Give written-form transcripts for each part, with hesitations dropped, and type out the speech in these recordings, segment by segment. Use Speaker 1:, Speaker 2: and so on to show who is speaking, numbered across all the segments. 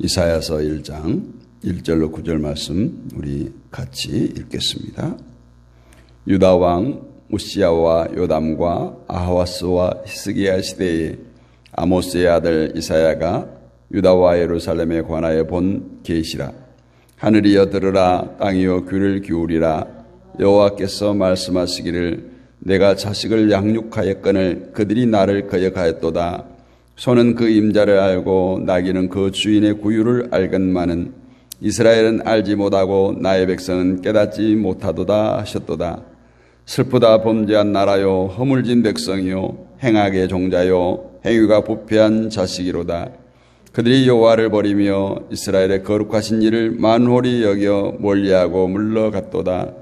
Speaker 1: 이사야서 1장 1절로 9절 말씀 우리 같이 읽겠습니다. 유다 왕 우시야와 요담과 아하와스와 히스기야 시대에 아모스의 아들 이사야가 유다와 예루살렘에 관하여 본 계시라. 하늘이여 들으라, 땅이여 귀를 기울이라. 여호와께서 말씀하시기를 내가 자식을 양육하였거늘 그들이 나를 거역하였도다. 소는 그 임자를 알고 나귀는 그 주인의 구유를 알건만은 이스라엘은 알지 못하고 나의 백성은 깨닫지 못하도다 하셨도다. 슬프다 범죄한 나라요, 허물진 백성이요, 행악의 종자요, 행위가 부패한 자식이로다. 그들이 여호와를 버리며 이스라엘의 거룩하신 일을 만홀히 여겨 멀리하고 물러갔도다.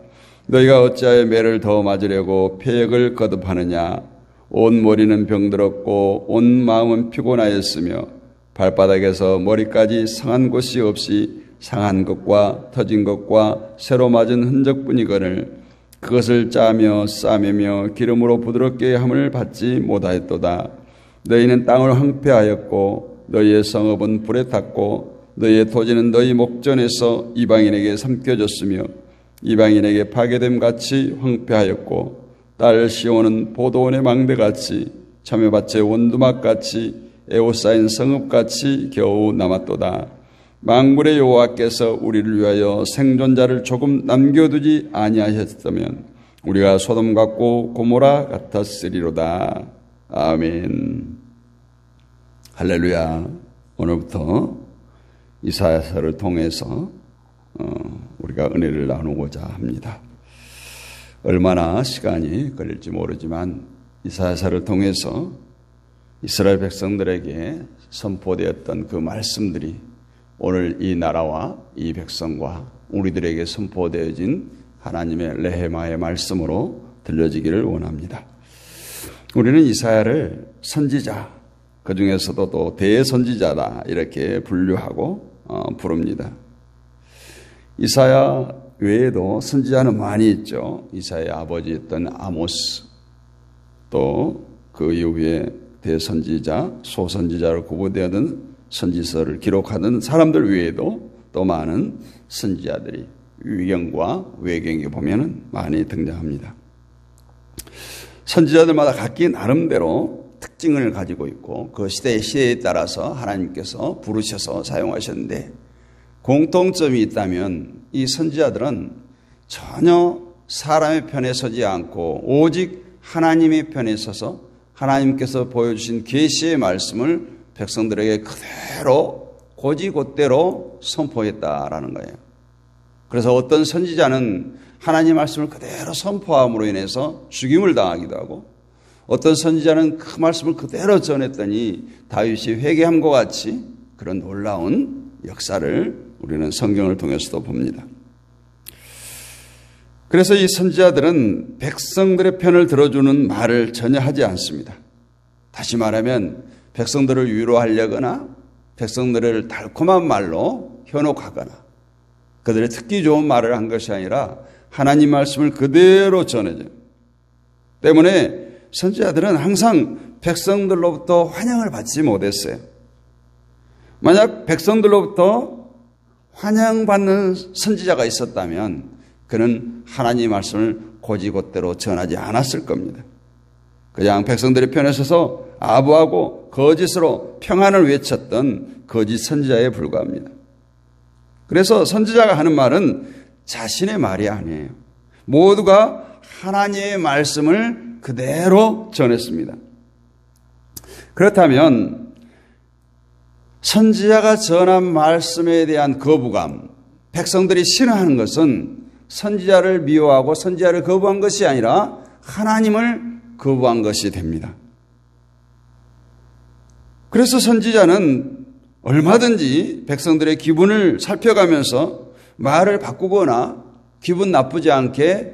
Speaker 1: 너희가 어찌하여 매를 더 맞으려고 폐역을 거듭하느냐. 온 머리는 병들었고 온 마음은 피곤하였으며 발바닥에서 머리까지 상한 곳이 없이 상한 것과 터진 것과 새로 맞은 흔적뿐이거늘 그것을 짜며 싸매며 기름으로 부드럽게 함을 받지 못하였도다. 너희는 땅을 황폐하였고 너희의 성읍은 불에 탔고 너희의 토지는 너희 목전에서 이방인에게 삼켜졌으며 이방인에게 파괴됨 같이 황폐하였고 딸 시온은 보도원의 망대같이 참외밭의 원두막같이 에워싸인 성읍같이 겨우 남았도다. 만군의 여호와께서 우리를 위하여 생존자를 조금 남겨두지 아니하셨다면 우리가 소돔 같고 고모라 같았으리로다. 아멘. 할렐루야. 오늘부터 이사야서를 통해서 우리가 은혜를 나누고자 합니다. 얼마나 시간이 걸릴지 모르지만 이사야서를 통해서 이스라엘 백성들에게 선포되었던 그 말씀들이 오늘 이 나라와 이 백성과 우리들에게 선포되어진 하나님의 레헤마의 말씀으로 들려지기를 원합니다. 우리는 이사야를 선지자, 그 중에서도 또 대선지자다 이렇게 분류하고 부릅니다. 이사야 외에도 선지자는 많이 있죠. 이사야의 아버지였던 아모스, 또 그 이후에 대선지자, 소선지자로 구분되었던 선지서를 기록하는 사람들 외에도 또 많은 선지자들이 위경과 외경에 보면 많이 등장합니다. 선지자들마다 각기 나름대로 특징을 가지고 있고 그 시대에 따라서 하나님께서 부르셔서 사용하셨는데 공통점이 있다면 이 선지자들은 전혀 사람의 편에 서지 않고 오직 하나님의 편에 서서 하나님께서 보여주신 계시의 말씀을 백성들에게 그대로 곧이곧대로 선포했다라는 거예요. 그래서 어떤 선지자는 하나님의 말씀을 그대로 선포함으로 인해서 죽임을 당하기도 하고 어떤 선지자는 그 말씀을 그대로 전했더니 다윗이 회개함과 같이 그런 놀라운 역사를 우리는 성경을 통해서도 봅니다. 그래서 이 선지자들은 백성들의 편을 들어주는 말을 전혀 하지 않습니다. 다시 말하면 백성들을 위로하려거나 백성들을 달콤한 말로 현혹하거나 그들의 듣기 좋은 말을 한 것이 아니라 하나님 말씀을 그대로 전해줘요. 때문에 선지자들은 항상 백성들로부터 환영을 받지 못했어요. 만약 백성들로부터 환영받는 선지자가 있었다면 그는 하나님의 말씀을 곧이곧대로 전하지 않았을 겁니다. 그냥 백성들의 편에 서서 아부하고 거짓으로 평안을 외쳤던 거짓 선지자에 불과합니다. 그래서 선지자가 하는 말은 자신의 말이 아니에요. 모두가 하나님의 말씀을 그대로 전했습니다. 그렇다면 선지자가 전한 말씀에 대한 거부감, 백성들이 싫어하는 것은 선지자를 미워하고 선지자를 거부한 것이 아니라 하나님을 거부한 것이 됩니다. 그래서 선지자는 얼마든지 백성들의 기분을 살펴가면서 말을 바꾸거나 기분 나쁘지 않게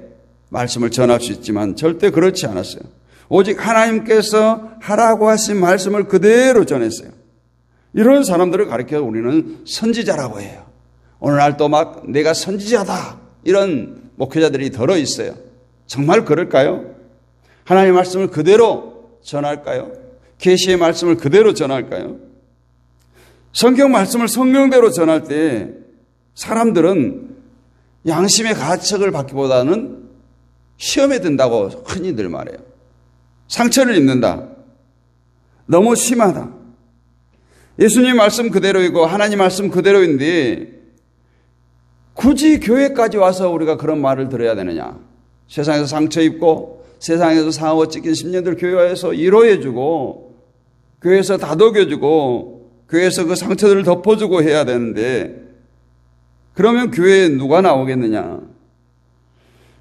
Speaker 1: 말씀을 전할 수 있지만 절대 그렇지 않았어요. 오직 하나님께서 하라고 하신 말씀을 그대로 전했어요. 이런 사람들을 가리켜 우리는 선지자라고 해요. 오늘날 또 막 내가 선지자다 이런 목회자들이 들어 있어요. 정말 그럴까요? 하나님의 말씀을 그대로 전할까요? 계시의 말씀을 그대로 전할까요? 성경 말씀을 성경대로 전할 때 사람들은 양심의 가책을 받기보다는 시험에 든다고 흔히들 말해요. 상처를 입는다. 너무 심하다. 예수님 말씀 그대로이고 하나님 말씀 그대로인데 굳이 교회까지 와서 우리가 그런 말을 들어야 되느냐. 세상에서 상처 입고 세상에서 상하고 찢긴 10년들 교회 와서 위로해주고 교회에서 다독여주고 교회에서 그 상처들을 덮어주고 해야 되는데 그러면 교회에 누가 나오겠느냐.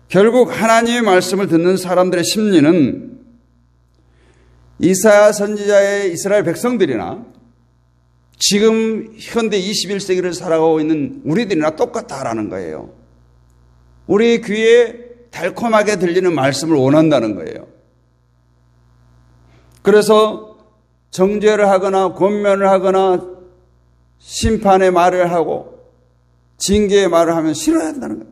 Speaker 1: 결국 하나님의 말씀을 듣는 사람들의 심리는 이사야 선지자의 이스라엘 백성들이나 지금 현대 21세기를 살아가고 있는 우리들이나 똑같다라는 거예요. 우리 귀에 달콤하게 들리는 말씀을 원한다는 거예요. 그래서 정죄를 하거나 권면을 하거나 심판의 말을 하고 징계의 말을 하면 싫어한다는 거예요.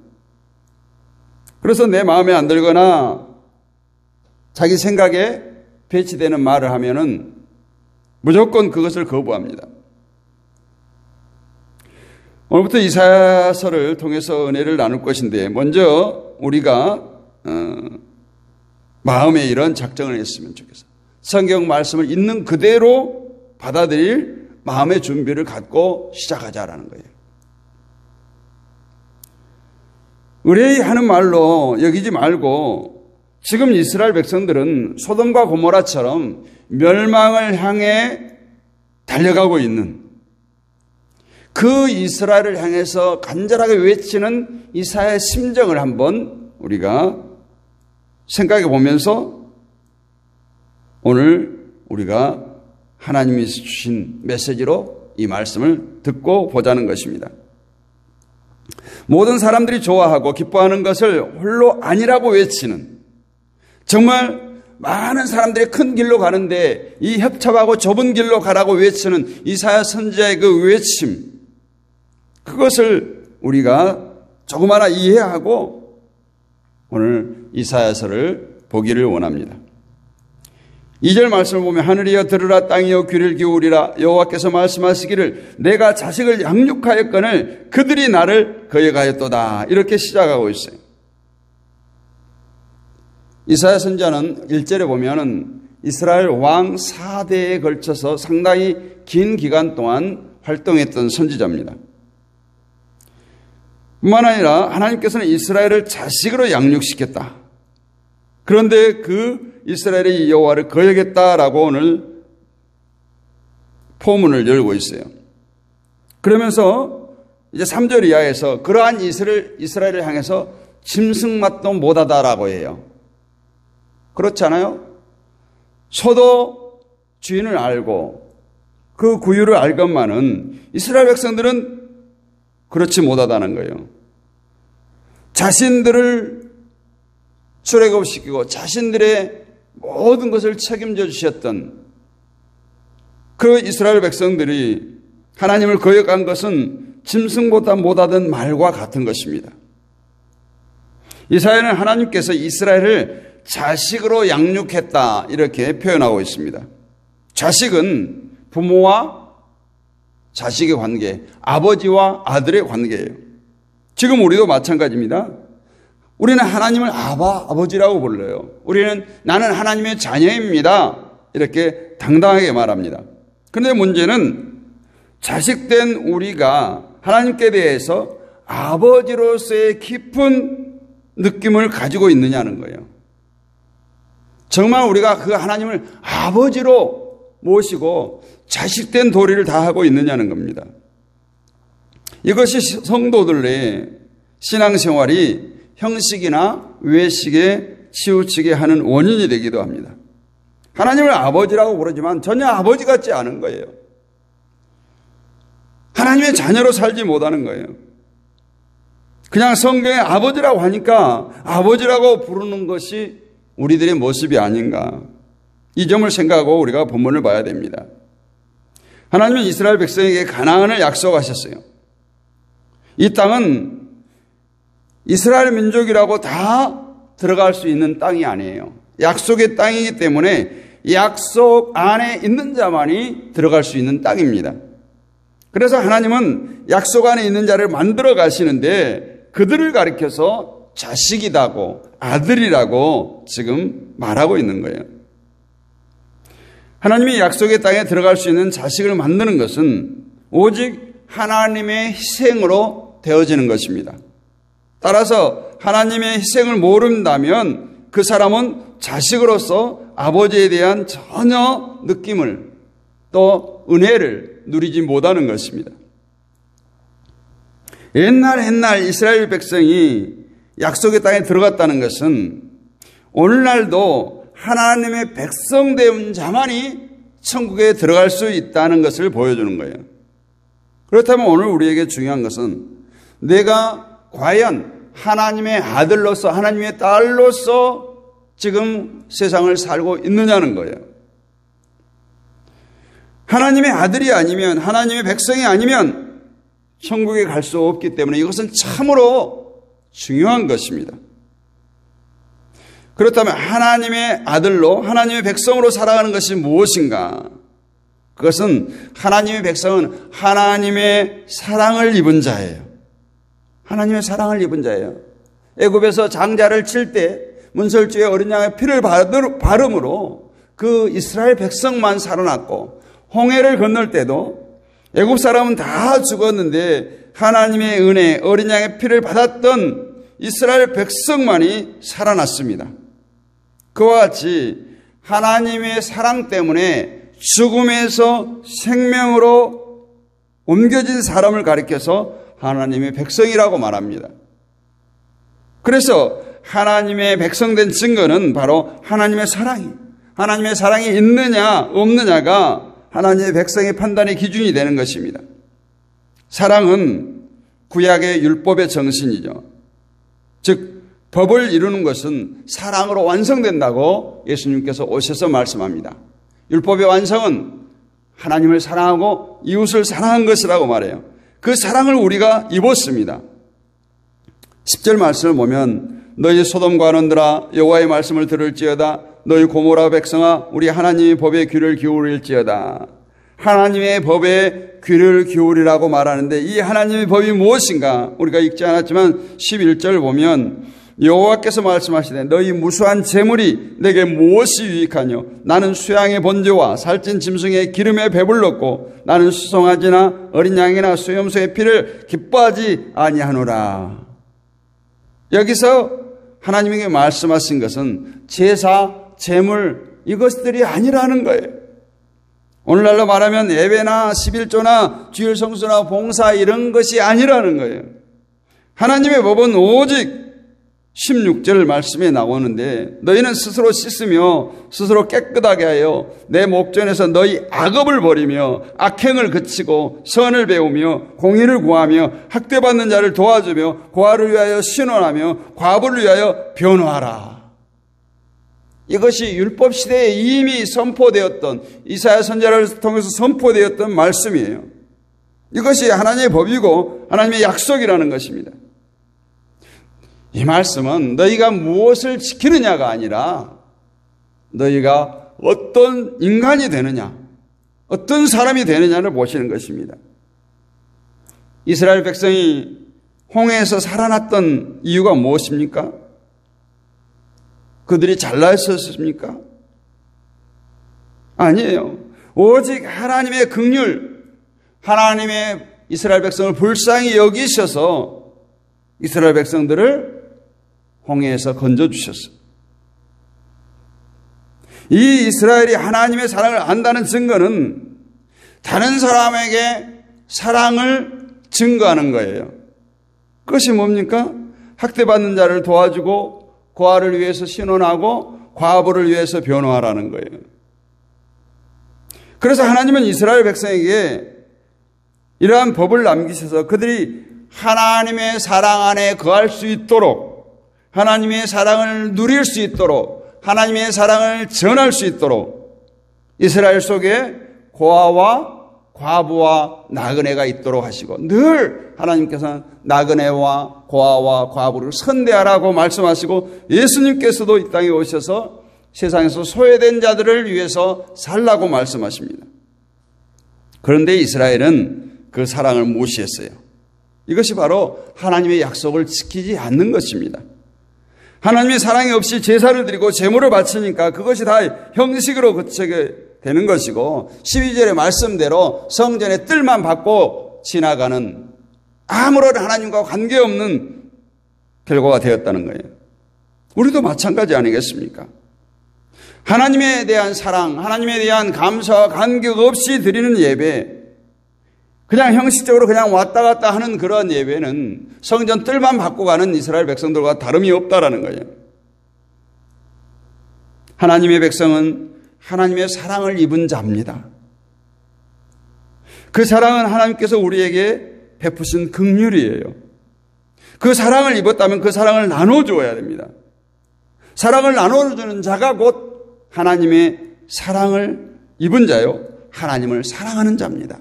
Speaker 1: 그래서 내 마음에 안 들거나 자기 생각에 배치되는 말을 하면은 무조건 그것을 거부합니다. 오늘부터 이사야서를 통해서 은혜를 나눌 것인데 먼저 우리가 마음에 이런 작정을 했으면 좋겠어요. 성경 말씀을 있는 그대로 받아들일 마음의 준비를 갖고 시작하자라는 거예요. 의뢰하는 말로 여기지 말고 지금 이스라엘 백성들은 소돔과 고모라처럼 멸망을 향해 달려가고 있는 그 이스라엘을 향해서 간절하게 외치는 이사야의 심정을 한번 우리가 생각해 보면서 오늘 우리가 하나님이 주신 메시지로 이 말씀을 듣고 보자는 것입니다. 모든 사람들이 좋아하고 기뻐하는 것을 홀로 아니라고 외치는 정말 많은 사람들이 큰 길로 가는데 이 협착하고 좁은 길로 가라고 외치는 이사야 선지자의 그 외침 그것을 우리가 조금하나 이해하고 오늘 이사야서를 보기를 원합니다. 2절 말씀을 보면 하늘이여 들으라 땅이여 귀를 기울이라 여호와께서 말씀하시기를 내가 자식을 양육하였거늘 그들이 나를 거역하였도다. 이렇게 시작하고 있어요. 이사야 선지자는 1절에 보면은 이스라엘 왕 4대에 걸쳐서 상당히 긴 기간 동안 활동했던 선지자입니다. 뿐만 아니라 하나님께서는 이스라엘을 자식으로 양육시켰다. 그런데 그 이스라엘의 여호와를 거역했다라고 오늘 포문을 열고 있어요. 그러면서 이제 3절 이하에서 그러한 이스라엘을 향해서 짐승맛도 못하다라고 해요. 그렇지 않아요? 소도 주인을 알고 그 구유를 알건만은 이스라엘 백성들은 그렇지 못하다는 거예요. 자신들을 출애굽시키고 자신들의 모든 것을 책임져 주셨던 그 이스라엘 백성들이 하나님을 거역한 것은 짐승보다 못하던 말과 같은 것입니다. 이사야는 하나님께서 이스라엘을 자식으로 양육했다 이렇게 표현하고 있습니다. 자식은 부모와 자식의 관계, 아버지와 아들의 관계예요. 지금 우리도 마찬가지입니다. 우리는 하나님을 아버지라고 불러요. 우리는 나는 하나님의 자녀입니다. 이렇게 당당하게 말합니다. 그런데 문제는 자식된 우리가 하나님께 대해서 아버지로서의 깊은 느낌을 가지고 있느냐는 거예요. 정말 우리가 그 하나님을 아버지로 모시고 자식된 도리를 다하고 있느냐는 겁니다. 이것이 성도들의 신앙생활이 형식이나 외식에 치우치게 하는 원인이 되기도 합니다. 하나님을 아버지라고 부르지만 전혀 아버지 같지 않은 거예요. 하나님의 자녀로 살지 못하는 거예요. 그냥 성경에 아버지라고 하니까 아버지라고 부르는 것이 우리들의 모습이 아닌가. 이 점을 생각하고 우리가 본문을 봐야 됩니다. 하나님은 이스라엘 백성에게 가나안을 약속하셨어요. 이 땅은 이스라엘 민족이라고 다 들어갈 수 있는 땅이 아니에요. 약속의 땅이기 때문에 약속 안에 있는 자만이 들어갈 수 있는 땅입니다. 그래서 하나님은 약속 안에 있는 자를 만들어 가시는데 그들을 가리켜서 자식이라고 아들이라고 지금 말하고 있는 거예요. 하나님이 약속의 땅에 들어갈 수 있는 자식을 만드는 것은 오직 하나님의 희생으로 되어지는 것입니다. 따라서 하나님의 희생을 모른다면 그 사람은 자식으로서 아버지에 대한 전혀 느낌을 또 은혜를 누리지 못하는 것입니다. 옛날 이스라엘 백성이 약속의 땅에 들어갔다는 것은 오늘날도 하나님의 백성된 자만이 천국에 들어갈 수 있다는 것을 보여주는 거예요. 그렇다면 오늘 우리에게 중요한 것은 내가 과연 하나님의 아들로서 하나님의 딸로서 지금 세상을 살고 있느냐는 거예요. 하나님의 아들이 아니면 하나님의 백성이 아니면 천국에 갈 수 없기 때문에 이것은 참으로 중요한 것입니다. 그렇다면 하나님의 아들로 하나님의 백성으로 살아가는 것이 무엇인가? 그것은 하나님의 백성은 하나님의 사랑을 입은 자예요. 하나님의 사랑을 입은 자예요. 애굽에서 장자를 칠 때 문설주의 어린 양의 피를 바름으로 그 이스라엘 백성만 살아났고 홍해를 건널 때도 애굽 사람은 다 죽었는데 하나님의 은혜 어린 양의 피를 받았던 이스라엘 백성만이 살아났습니다. 그와 같이 하나님의 사랑 때문에 죽음에서 생명으로 옮겨진 사람을 가리켜서 하나님의 백성이라고 말합니다. 그래서 하나님의 백성된 증거는 바로 하나님의 사랑이 있느냐 없느냐가 하나님의 백성의 판단의 기준이 되는 것입니다. 사랑은 구약의 율법의 정신이죠. 즉 법을 이루는 것은 사랑으로 완성된다고 예수님께서 오셔서 말씀합니다. 율법의 완성은 하나님을 사랑하고 이웃을 사랑한 것이라고 말해요. 그 사랑을 우리가 입었습니다. 10절 말씀을 보면 너희 소돔과 넌들아 여호와의 말씀을 들을지어다 너희 고모라 백성아 우리 하나님의 법에 귀를 기울일지어다. 하나님의 법에 귀를 기울이라고 말하는데 이 하나님의 법이 무엇인가? 우리가 읽지 않았지만 11절 보면 여호와께서 말씀하시되 너희 무수한 재물이 내게 무엇이 유익하뇨? 나는 수양의 번제와 살찐 짐승의 기름에 배불렀고 나는 수송아지나 어린 양이나 수염소의 피를 기뻐하지 아니하노라. 여기서 하나님에게 말씀하신 것은 제사, 재물 이것들이 아니라는 거예요. 오늘날로 말하면 예배나 11조나 주일 성수나 봉사 이런 것이 아니라는 거예요. 하나님의 법은 오직 16절 말씀에 나오는데 너희는 스스로 씻으며 스스로 깨끗하게 하여 내 목전에서 너희 악업을 버리며 악행을 그치고 선을 배우며 공의를 구하며 학대받는 자를 도와주며 고아를 위하여 신원하며 과부를 위하여 변호하라. 이것이 율법 시대에 이미 선포되었던 이사야 선지자를 통해서 선포되었던 말씀이에요. 이것이 하나님의 법이고 하나님의 약속이라는 것입니다. 이 말씀은 너희가 무엇을 지키느냐가 아니라 너희가 어떤 인간이 되느냐, 어떤 사람이 되느냐를 보시는 것입니다. 이스라엘 백성이 홍해에서 살아났던 이유가 무엇입니까? 그들이 잘나 있었습니까? 아니에요. 오직 하나님의 긍휼, 하나님의 이스라엘 백성을 불쌍히 여기셔서 이스라엘 백성들을 홍해에서 건져주셨어요. 이 이스라엘이 하나님의 사랑을 안다는 증거는 다른 사람에게 사랑을 증거하는 거예요. 그것이 뭡니까? 학대받는 자를 도와주고 고아를 위해서 신원하고 과부를 위해서 변호하라는 거예요. 그래서 하나님은 이스라엘 백성에게 이러한 법을 남기셔서 그들이 하나님의 사랑 안에 거할 수 있도록 하나님의 사랑을 누릴 수 있도록 하나님의 사랑을 전할 수 있도록 이스라엘 속에 고아와 과부와 나그네가 있도록 하시고 늘 하나님께서는 나그네와 고아와 과부를 선대하라고 말씀하시고 예수님께서도 이 땅에 오셔서 세상에서 소외된 자들을 위해서 살라고 말씀하십니다. 그런데 이스라엘은 그 사랑을 무시했어요. 이것이 바로 하나님의 약속을 지키지 않는 것입니다. 하나님의 사랑이 없이 제사를 드리고 제물을 바치니까 그것이 다 형식으로 그치게 되는 것이고 12절의 말씀대로 성전의 뜰만 받고 지나가는 아무런 하나님과 관계없는 결과가 되었다는 거예요. 우리도 마찬가지 아니겠습니까? 하나님에 대한 사랑, 하나님에 대한 감사와 간격 없이 드리는 예배, 그냥 형식적으로 그냥 왔다 갔다 하는 그런 예배는 성전 뜰만 받고 가는 이스라엘 백성들과 다름이 없다라는 거예요. 하나님의 백성은 하나님의 사랑을 입은 자입니다. 그 사랑은 하나님께서 우리에게 베푸신 긍휼이에요. 그 사랑을 입었다면 그 사랑을 나눠줘야 됩니다. 사랑을 나눠주는 자가 곧 하나님의 사랑을 입은 자요, 하나님을 사랑하는 자입니다.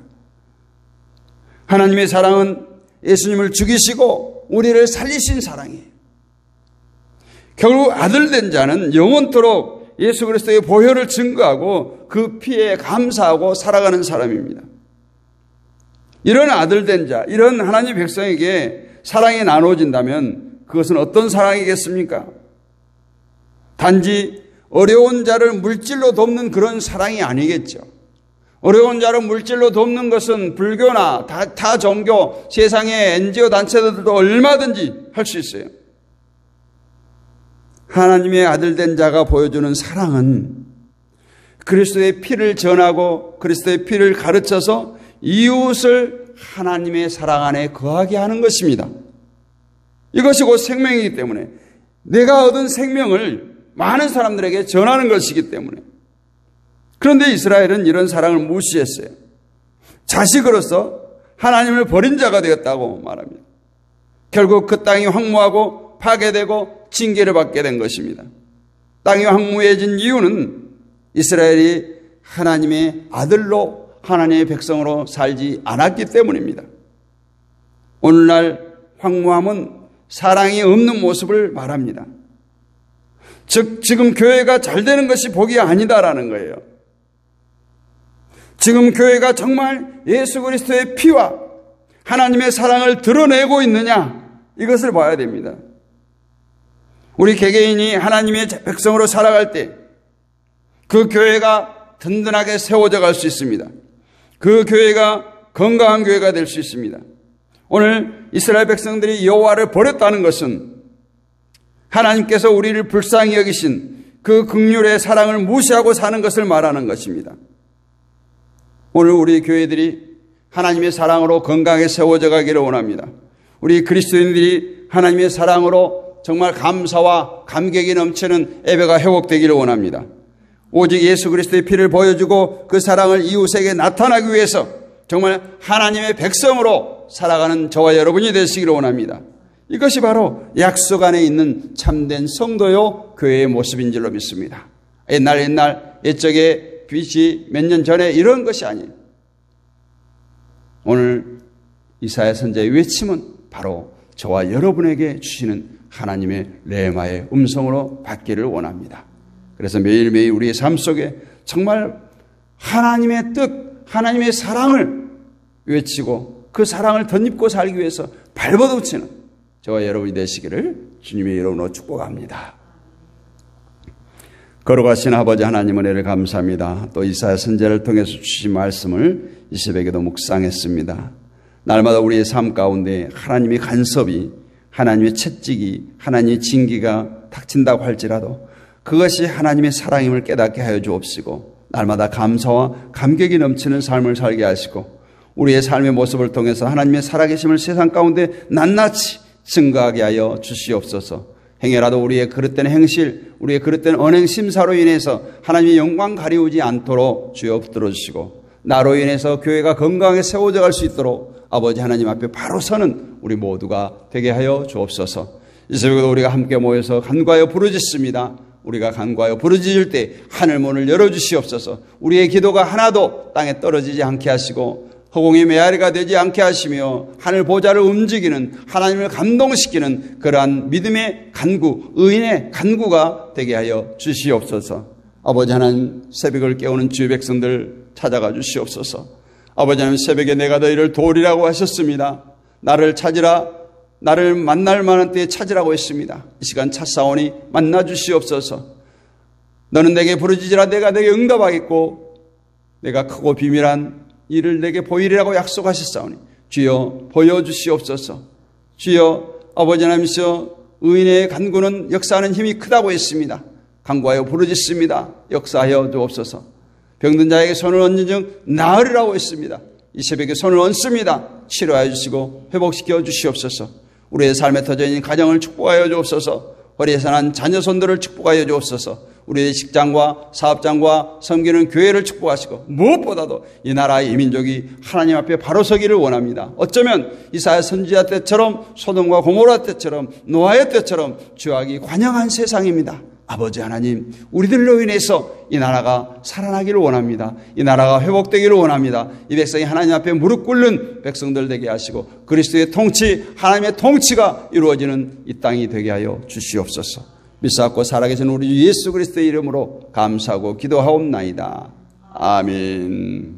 Speaker 1: 하나님의 사랑은 예수님을 죽이시고 우리를 살리신 사랑이에요. 결국 아들 된 자는 영원토록 예수 그리스도의 보혈을 증거하고 그 피에 감사하고 살아가는 사람입니다. 이런 아들 된 자, 이런 하나님 백성에게 사랑이 나눠진다면 그것은 어떤 사랑이겠습니까? 단지 어려운 자를 물질로 돕는 그런 사랑이 아니겠죠. 어려운 자를 물질로 돕는 것은 불교나 타 종교, 세상의 NGO 단체들도 얼마든지 할 수 있어요. 하나님의 아들 된 자가 보여주는 사랑은 그리스도의 피를 전하고 그리스도의 피를 가르쳐서 이웃을 하나님의 사랑 안에 거하게 하는 것입니다. 이것이 곧 생명이기 때문에 내가 얻은 생명을 많은 사람들에게 전하는 것이기 때문에. 그런데 이스라엘은 이런 사랑을 무시했어요. 자식으로서 하나님을 버린 자가 되었다고 말합니다. 결국 그 땅이 황무하고 파괴되고 징계를 받게 된 것입니다. 땅이 황무해진 이유는 이스라엘이 하나님의 아들로 하나님의 백성으로 살지 않았기 때문입니다. 오늘날 황무함은 사랑이 없는 모습을 말합니다. 즉 지금 교회가 잘 되는 것이 복이 아니다라는 거예요. 지금 교회가 정말 예수 그리스도의 피와 하나님의 사랑을 드러내고 있느냐, 이것을 봐야 됩니다. 우리 개개인이 하나님의 백성으로 살아갈 때 그 교회가 든든하게 세워져 갈 수 있습니다. 그 교회가 건강한 교회가 될 수 있습니다. 오늘 이스라엘 백성들이 여호와를 버렸다는 것은 하나님께서 우리를 불쌍히 여기신 그 긍휼의 사랑을 무시하고 사는 것을 말하는 것입니다. 오늘 우리 교회들이 하나님의 사랑으로 건강하게 세워져 가기를 원합니다. 우리 그리스도인들이 하나님의 사랑으로 정말 감사와 감격이 넘치는 예배가 회복되기를 원합니다. 오직 예수 그리스도의 피를 보여주고 그 사랑을 이웃에게 나타나기 위해서 정말 하나님의 백성으로 살아가는 저와 여러분이 되시기를 원합니다. 이것이 바로 약속 안에 있는 참된 성도요 교회의 모습인 줄로 믿습니다. 옛날 옛적에 빛이 몇 년 전에 이런 것이 아니에요. 오늘 이사야 선지자의 외침은 바로 저와 여러분에게 주시는 하나님의 레마의 음성으로 받기를 원합니다. 그래서 매일매일 우리의 삶 속에 정말 하나님의 뜻, 하나님의 사랑을 외치고 그 사랑을 덧입고 살기 위해서 발버둥치는 저와 여러분이 되시기를 주님의 이름으로 축복합니다. 걸어가신 아버지 하나님 은혜를 감사합니다. 또 이사야 선지자를 통해서 주신 말씀을 이 새벽에도 묵상했습니다. 날마다 우리의 삶 가운데 하나님의 간섭이, 하나님의 채찍이, 하나님의 징계가 닥친다고 할지라도 그것이 하나님의 사랑임을 깨닫게 하여 주옵시고 날마다 감사와 감격이 넘치는 삶을 살게 하시고 우리의 삶의 모습을 통해서 하나님의 살아계심을 세상 가운데 낱낱이 증거하게 하여 주시옵소서. 행여라도 우리의 그릇된 행실, 우리의 그릇된 언행 심사로 인해서 하나님의 영광 가리우지 않도록 주여 붙들어 주시고 나로 인해서 교회가 건강하게 세워져 갈 수 있도록 아버지 하나님 앞에 바로 서는 우리 모두가 되게 하여 주옵소서. 이 새벽에도 우리가 함께 모여서 간구하여 부르짖습니다. 우리가 간구하여 부르짖을 때 하늘 문을 열어주시옵소서. 우리의 기도가 하나도 땅에 떨어지지 않게 하시고 허공의 메아리가 되지 않게 하시며 하늘 보좌를 움직이는 하나님을 감동시키는 그러한 믿음의 간구, 의인의 간구가 되게 하여 주시옵소서. 아버지 하나님, 새벽을 깨우는 주의 백성들 찾아가 주시옵소서. 아버지 하나님, 새벽에 내가 너희를 도우리라고 하셨습니다. 나를 찾으라, 나를 만날 만한 때에 찾으라고 했습니다. 이 시간 찾사오니 만나 주시옵소서. 너는 내게 부르짖으라 내가 내게 응답하겠고 내가 크고 비밀한 일을 내게 보이리라고 약속하셨사오니 주여 보여주시옵소서. 주여, 아버지 하나님이시여, 의인의 간구는 역사하는 힘이 크다고 했습니다. 간구하여 부르짖습니다. 역사하여 주옵소서. 병든 자에게 손을 얹은 즉 나으리라고 했습니다. 이 새벽에 손을 얹습니다. 치료하여 주시고 회복시켜 주시옵소서. 우리의 삶에 터져 있는 가정을 축복하여 주옵소서. 허리에서 난 자녀손들을 축복하여 주옵소서. 우리의 직장과 사업장과 섬기는 교회를 축복하시고 무엇보다도 이 나라의 이 민족이 하나님 앞에 바로 서기를 원합니다. 어쩌면 이사야 선지자 때처럼, 소돔과 고모라 때처럼, 노아의 때처럼 죄악이 관영한 세상입니다. 아버지 하나님, 우리들로 인해서 이 나라가 살아나기를 원합니다. 이 나라가 회복되기를 원합니다. 이 백성이 하나님 앞에 무릎 꿇는 백성들 되게 하시고 그리스도의 통치, 하나님의 통치가 이루어지는 이 땅이 되게 하여 주시옵소서. 믿사옵고 살아계신 우리 주 예수 그리스도의 이름으로 감사하고 기도하옵나이다. 아멘.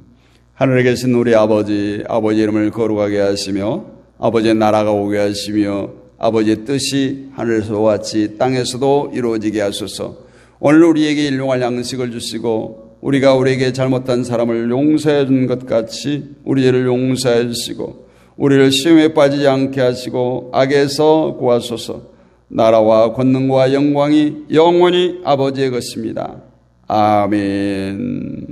Speaker 1: 하늘에 계신 우리 아버지, 아버지 이름을 거룩하게 하시며 아버지의 나라가 오게 하시며 아버지의 뜻이 하늘에서와 같이 땅에서도 이루어지게 하소서. 오늘 우리에게 일용할 양식을 주시고 우리가 우리에게 잘못한 사람을 용서해 준 것 같이 우리 죄를 용서해 주시고 우리를 시험에 빠지지 않게 하시고 악에서 구하소서. 나라와 권능과 영광이 영원히 아버지의 것입니다. 아멘.